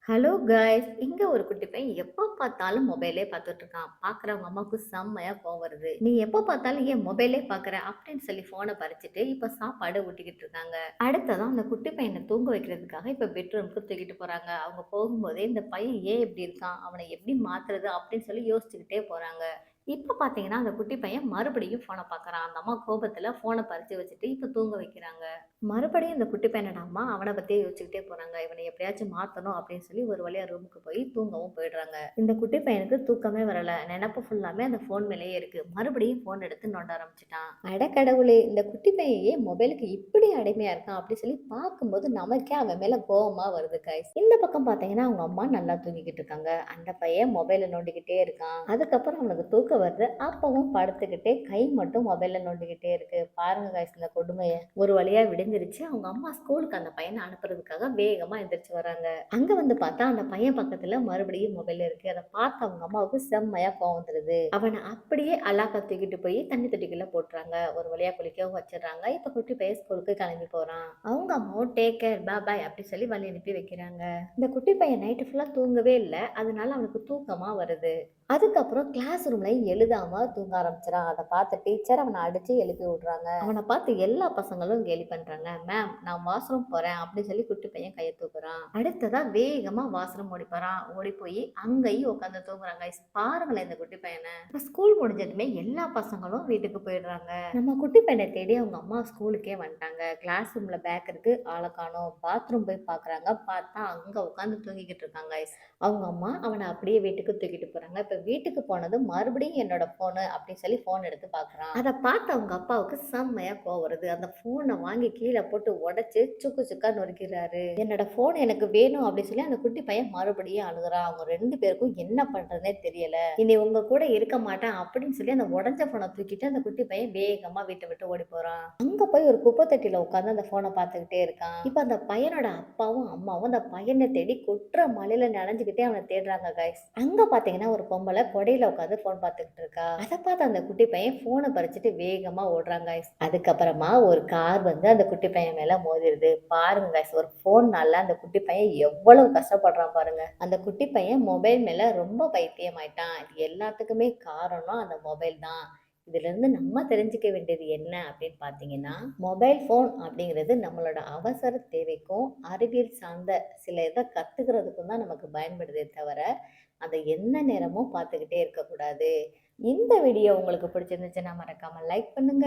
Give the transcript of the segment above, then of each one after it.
Hello guys! இங்க ஒரு குட்டி பையன் எப்ப பார்த்தாலும் மொபைலே பார்த்துட்டு இருக்கான். பார்க்குறவங்க அம்மாவுக்கு செம்மையா கோவம் வருது. "நீ எப்ப பார்த்தாலும் ஏன் மொபைலே பார்க்குற?" அப்படின்னு சொல்லி ஃபோன பறிச்சுட்டு, இப்ப சாப்பாடு ஊட்டிக்கிட்டு இருக்காங்க. அடுத்ததா அந்த குட்டி பையன தூங்க வைக்கிறதுக்காக இப்ப பெட்ரூம்க்கு தூக்கிட்டு போறாங்க. அவங்க போகும்போதே, இந்த பையன் ஏன் இப்படி இருக்கான்? அவன எப்படி மாத்துறது? அப்படின்னு சொல்லி யோசிச்சுக்கிட்டே போறாங்க. இப்ப பார்த்தீங்கன்னா, அந்த குட்டி பையன் மறுபடியும் ஃபோன பார்க்குறான். அந்த அம்மா கோபத்துல ஃபோன பறிச்சு வச்சுட்டு, இப்ப தூங்க வைக்கிறாங்க. மறுபடியும் இந்த குட்டி பையனோட அம்மா அவன பத்தியே யோசிச்சுக்கிட்டே போறாங்க. இவன எப்படியாச்சும் மாத்தணும் அப்படின்னு சொல்லி ஒரு வழியா ரூமுக்கு போய் தூங்கவும் போயிடுறாங்க. இந்த குட்டி பையனுக்கு தூக்கமே வரல. நெனப்பு ஃபுல்லாமே அந்த ஃபோன் மேலேயே இருக்கு. மறுபடியும் ஃபோன் எடுத்து நோண்ட ஆரம்பிச்சுட்டான். அட கடவுளே! இந்த குட்டி பையன் ஏன் மொபைலுக்கு இப்படி அடிமையா இருக்கான் அப்படி சொல்லி பார்க்கும்போது நமக்கே அவன் மேல கோவமா வருது காய்ஸ். இந்த பக்கம் பார்த்தீங்கன்னா அவங்க அம்மா நல்லா தூங்கிக்கிட்டு இருக்காங்க. அந்த பையன் மொபைல நோண்டிக்கிட்டே இருக்கான். அதுக்கப்புறம் அவனுக்கு தூக்கம் வருது. அப்பவும் படுத்துக்கிட்டே கை மட்டும் மொபைல்ல நோண்டிக்கிட்டே இருக்கு. பாருங்க காய்ஸ் இந்த கொடுமைய. ஒரு வழியா விடிஞ்சிருச்சு. அவங்க அம்மா ஸ்கூலுக்கு அந்த பையன அனுப்புறதுக்காக வேகமா எந்திரிச்சு வராங்க. அங்க வந்து பார்த்தா அந்த பையன் பக்கத்துல மறுபடியும் மொபைல் இருக்கு. அத பார்த்து அவங்க அம்மாவுக்கு செம்மையா கோவம் வந்துருது. அவன அப்படியே அலாக்கா தூக்கிட்டு போய் தண்ணி தொட்டிக்குள்ள போட்டுறாங்க. ஒரு வழியா குளிக்கவும் வச்சிடுறாங்க. இப்ப குட்டி பையன் ஸ்கூலுக்கு கிளம்பி போறான். அவங்க அம்மாவும் டேக் கேர் பாய் அப்படி சொல்லி வழி அனுப்பி வைக்கிறாங்க. இந்த குட்டி பையன் நைட்டு ஃபுல்லா தூங்கவே இல்ல. அதனால அவனுக்கு தூக்கமா வருது. அதுக்கப்புறம் கிளாஸ் ரூம்ல எழுதாம தூங்க ஆரம்பிச்சுறான். அத பார்த்த டீச்சர் அவன அடிச்சு எழுப்பி விடுறாங்க. அவன பார்த்து எல்லா பசங்களும் கேலி பண்றாங்க. மேம் நான் வாஷ்ரூம் போறேன் அப்படின்னு சொல்லி குட்டி பையன் கைய தூக்குறான். அடுத்ததா வேகமா வாஷ்ரூம் ஓடி போறான். ஓடி போய் அங்கேயும் உட்காந்து தூங்குறாங்க. பாருங்களேன் இந்த குட்டி பையனை. இப்ப ஸ்கூல் முடிஞ்சதுமே எல்லா பசங்களும் வீட்டுக்கு போயிடுறாங்க. நம்ம குட்டி பையனை தேடி அவங்க அம்மா ஸ்கூலுக்கே வந்துட்டாங்க. கிளாஸ் ரூம்ல பேக் இருக்கு, ஆளை காணோம். பாத்ரூம் போய் பாக்குறாங்க. பார்த்தா அங்க உட்காந்து தூங்கிக்கிட்டு இருக்காங்க. அவங்க அம்மா அவன அப்படியே வீட்டுக்கு தூக்கிட்டு போறாங்க. இப்ப வீட்டுக்கு போனதும் மறுபடியும் என்னோட ஃபோனு அப்படின்னு சொல்லி ஃபோன் எடுத்து பார்க்குறான். அத பார்த்து அவங்க அப்பாவுக்கு செம்மையா கோவம் வருது. அந்த ஃபோன வாங்கி கீழ போட்டு உடைச்சு சுக்கு சுக்கா நொறுக்கிறாரு. என்னோட ஃபோன் எனக்கு வேணும் அப்படின்னு சொல்லி அந்த குட்டி பையன் மறுபடியும் அழுகுறான். அவங்க 2 பேருக்கும் என்ன பண்றதுன்னே தெரியல. இனி உங்க கூட இருக்க மாட்டேன் அப்படின்னு சொல்லி அந்த உடைஞ்ச ஃபோன தூக்கிட்டு அந்த குட்டி பையன் வேகமா வீட்ட விட்டு ஓடி போறான். அங்க போய் ஒரு குப்பை தொட்டியில உட்கார்ந்து அந்த ஃபோன பார்த்துக்கிட்டே இருக்கான். இப்ப அந்த பையனோட அப்பாவும், அம்மாவும் அந்த பையன தேடி கொட்டுற மழையில நனைஞ்சுக்கிட்டே அவன தேடுறாங்க காய்ஸ். அங்க பாத்தீங்கன்னா ஒரு பொம்பளை கொடையில உட்காந்து ஃபோன் பார்த்துக்கிட்டு இருக்கா. அத பார்த்து அந்த குட்டி பையன் ஃபோனை பறிச்சுட்டு வேகமா ஓடுறாங்க காய்ஸ். அதுக்கப்புறமா ஒரு கார் வந்து அந்த குட்டி பையன் மேல மோதிருது. பாருங்க காய்ஸ் ஒரு ஃபோன்னால அந்த குட்டி பையன் எவ்வளவு கஷ்டப்படுறான் பாருங்க. அந்த குட்டி பையன் மொபைல் மேல ரொம்ப பைத்தியம் ஆயிட்டான். இது எல்லாத்துக்குமே காரணம் அந்த மொபைல் தான். இதிலிருந்து நம்ம தெரிஞ்சுக்க வேண்டியது என்ன அப்படின்னு பார்த்தீங்கன்னா, மொபைல் ஃபோன் அப்படிங்கிறது நம்மளோட அவசர தேவைக்கும், அறிவியல் சார்ந்த சில இத கத்துக்கிறதுக்கும் தான் நமக்கு பயன்படுதே தவிர, அத எந்த நேரமும் பார்த்துக்கிட்டே இருக்கக்கூடாது. இந்த வீடியோ உங்களுக்கு பிடிச்சிருந்துச்சுன்னா மறக்காம லைக் பண்ணுங்க.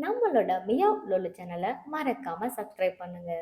நம்மளோட மியாவ் லோலு சேனல மறக்காம சப்ஸ்கிரைப் பண்ணுங்க.